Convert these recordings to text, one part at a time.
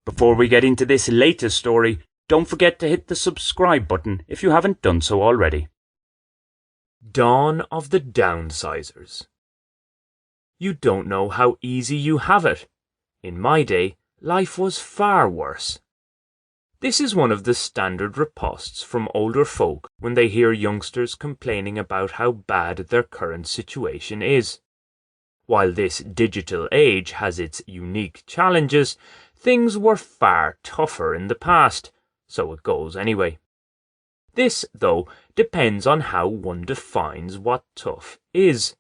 Before we get into this latest story, don't forget to hit the subscribe button if you haven't done so already. Dawn of the Downsizers. You don't know how easy you have it. In my day, life was far worse. This is one of the standard ripostes from older folk when they hear youngsters complaining about how bad their current situation is. While this digital age has its unique challenges, things were far tougher in the past, so it goes anyway. This, though, depends on how one defines what tough is.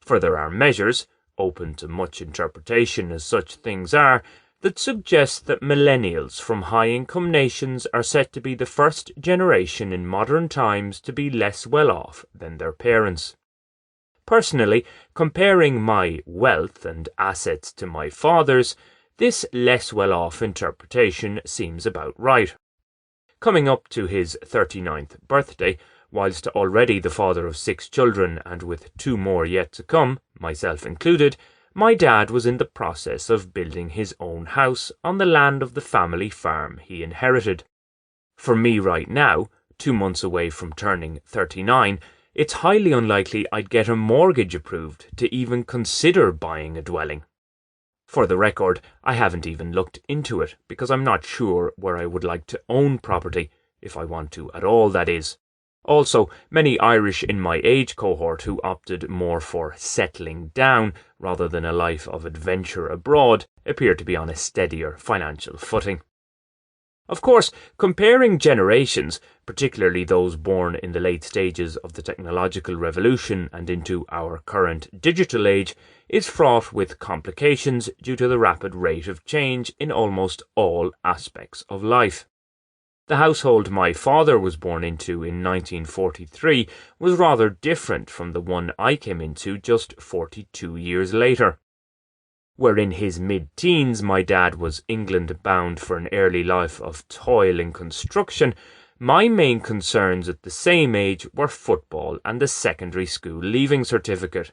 For there are measures, open to much interpretation as such things are, that suggest that millennials from high-income nations are set to be the first generation in modern times to be less well off than their parents. Personally, comparing my wealth and assets to my father's, this less well-off interpretation seems about right. Coming up to his 39th birthday, whilst already the father of 6 children and with 2 more yet to come, myself included, my dad was in the process of building his own house on the land of the family farm he inherited. For me right now, 2 months away from turning 39, it's highly unlikely I'd get a mortgage approved to even consider buying a dwelling. For the record, I haven't even looked into it because I'm not sure where I would like to own property, if I want to at all, that is. Also, many Irish in my age cohort who opted more for settling down rather than a life of adventure abroad appear to be on a steadier financial footing. Of course, comparing generations, particularly those born in the late stages of the technological revolution and into our current digital age, is fraught with complications due to the rapid rate of change in almost all aspects of life. The household my father was born into in 1943 was rather different from the one I came into just 42 years later. Where in his mid-teens my dad was England-bound for an early life of toil in construction, my main concerns at the same age were football and the secondary school leaving certificate,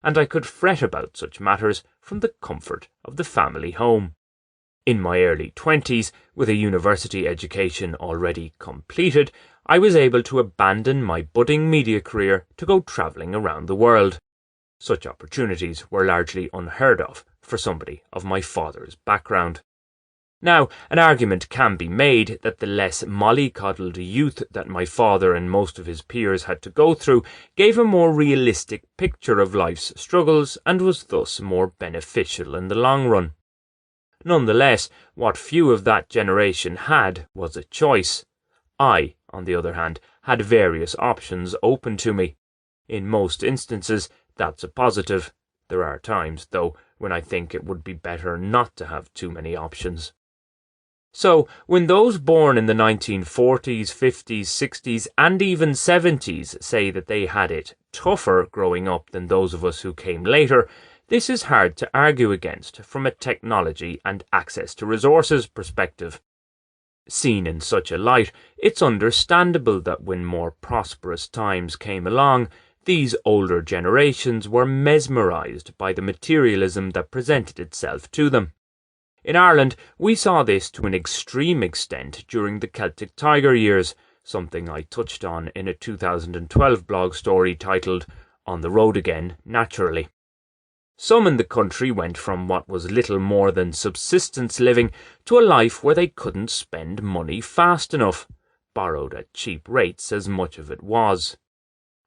and I could fret about such matters from the comfort of the family home. In my early 20s, with a university education already completed, I was able to abandon my budding media career to go travelling around the world. Such opportunities were largely unheard of for somebody of my father's background. Now, an argument can be made that the less mollycoddled youth that my father and most of his peers had to go through gave a more realistic picture of life's struggles and was thus more beneficial in the long run. Nonetheless, what few of that generation had was a choice. I, on the other hand, had various options open to me. In most instances, that's a positive. There are times, though, when I think it would be better not to have too many options. So, when those born in the 1940s, 50s, 60s, and even 70s say that they had it tougher growing up than those of us who came later, this is hard to argue against from a technology and access to resources perspective. Seen in such a light, it's understandable that when more prosperous times came along, these older generations were mesmerised by the materialism that presented itself to them. In Ireland, we saw this to an extreme extent during the Celtic Tiger years, something I touched on in a 2012 blog story titled On the Road Again, Naturally. Some in the country went from what was little more than subsistence living to a life where they couldn't spend money fast enough, borrowed at cheap rates as much of it was.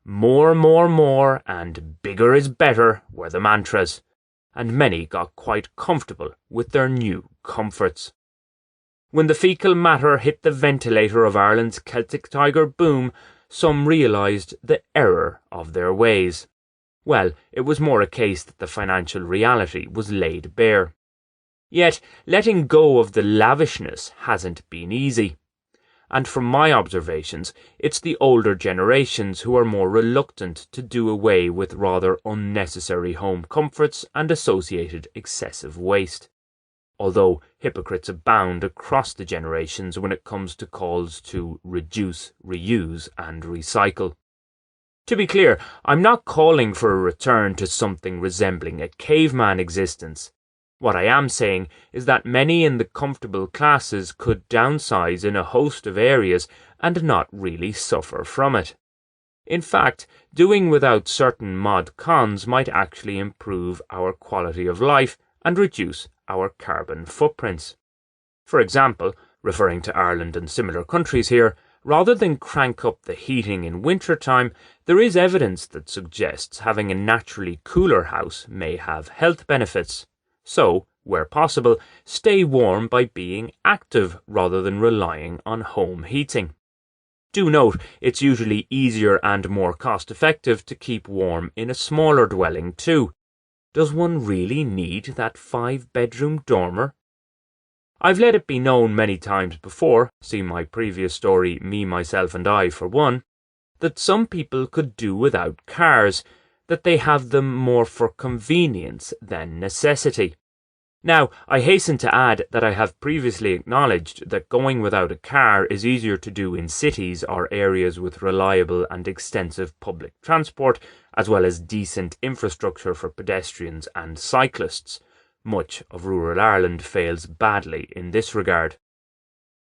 More, and bigger is better were the mantras, and many got quite comfortable with their new comforts. When the fecal matter hit the ventilator of Ireland's Celtic Tiger boom, some realised the error of their ways. Well, it was more a case that the financial reality was laid bare. Yet, letting go of the lavishness hasn't been easy. And from my observations, it's the older generations who are more reluctant to do away with rather unnecessary home comforts and associated excessive waste. Although hypocrites abound across the generations when it comes to calls to reduce, reuse, and recycle. To be clear, I'm not calling for a return to something resembling a caveman existence. What I am saying is that many in the comfortable classes could downsize in a host of areas and not really suffer from it. In fact, doing without certain mod cons might actually improve our quality of life and reduce our carbon footprints. For example, referring to Ireland and similar countries here, rather than crank up the heating in wintertime, there is evidence that suggests having a naturally cooler house may have health benefits. So, where possible, stay warm by being active rather than relying on home heating. Do note, it's usually easier and more cost-effective to keep warm in a smaller dwelling too. Does one really need that 5-bedroom dormer? I've let it be known many times before, see my previous story Me, Myself and I for one, that some people could do without cars, that they have them more for convenience than necessity. Now, I hasten to add that I have previously acknowledged that going without a car is easier to do in cities or areas with reliable and extensive public transport, as well as decent infrastructure for pedestrians and cyclists. Much of rural Ireland fails badly in this regard.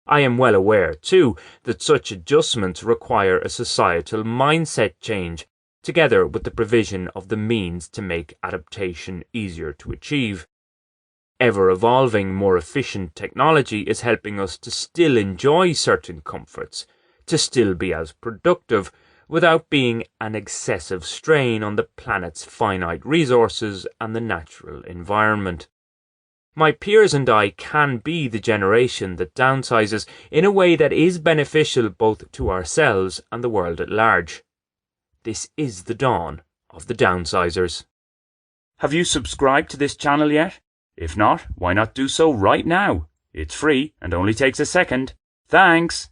I am well aware, too, that such adjustments require a societal mindset change, together with the provision of the means to make adaptation easier to achieve. Ever-evolving, more efficient technology is helping us to still enjoy certain comforts, to still be as productive, without being an excessive strain on the planet's finite resources and the natural environment. My peers and I can be the generation that downsizes in a way that is beneficial both to ourselves and the world at large. This is the dawn of the downsizers. Have you subscribed to this channel yet? If not, why not do so right now? It's free and only takes a second. Thanks!